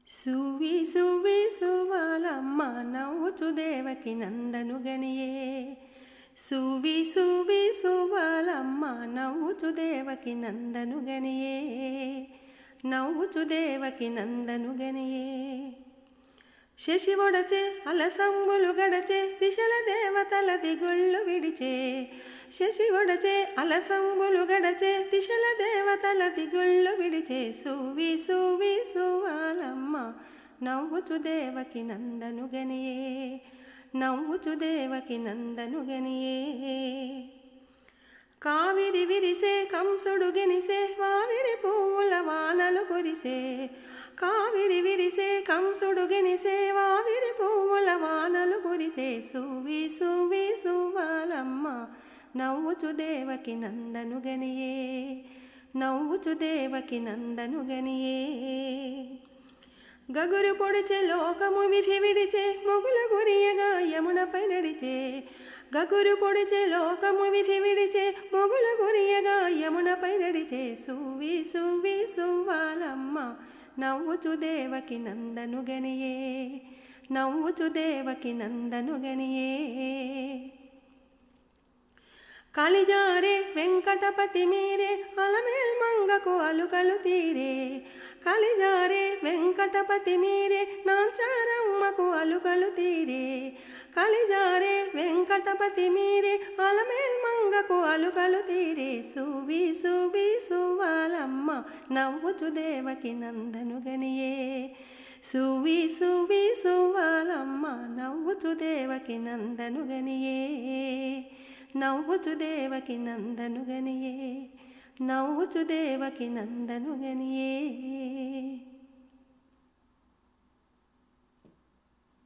సువి సువి సువాలమ్మ నవ్వుచు దేవకి నందను గనియే. సువి సువి సువాలమ్మ నవ్వుచు దేవకి నందను గనియే. నవ్వుచు దేవకి నందను గనియే. శశి ఒడచే అలసంబులు గడచే దిశల దేవతల దిగుళ్ళు విడిచే. శశి ఒడచే అలసంబులు గడచే దిశల దేవతల దిగుళ్ళు విడిచే. సువి సువి సువాలమ్మ నవ్వుచు దేవకి నందను గనియే. నవ్వుచు దేవకి నందను గనియే. కావిరి విరిసే కంసుడు గెనిసే వావిరి పువ్వుల వానలు కురిసే. కావిరి విరిసే కంసుడు గెనిసే వావిరి పువ్వుల వానలు కురిసే. సువి సువి సువాలమ్మ నవ్వుచు దేవకి నందను గనియే. నవ్వుచు దేవకి నందను గనియే. గగురు పొడిచే లోకము విధి విడిచే మొగుల గురియగా యమునపై నడిచే. గగురు పొడిచే లోకము విధి విడిచే మొగుల గురియగా యమునపై నడిచే. సువి సువి సువాలమ్మ నవ్వుచు దేవకి నందను గనియే. నవ్వుచు దేవకి నందను గనియే. కలిజారే వెంకటపతి మీరే అలమేల్ మంగకు అలుకలు తీరే. కలిజారే వెంకటపతి మీరే నాంచారమ్మకు అలుకలు తీరే. కలిజారే వెంకటపతి మీరే అలమేల్ మంగకు అలుకలు తీరే. సువి సువి సువాలమ్మ నవ్వుచు దేవకి నందను గనియే. సువి సువి సువాలమ్మ నవ్వుచు దేవకి నందను గనియే. నవ్వుచు దేవకి నందను గనియే. నవ్వుచు దేవకి నందను గనియే.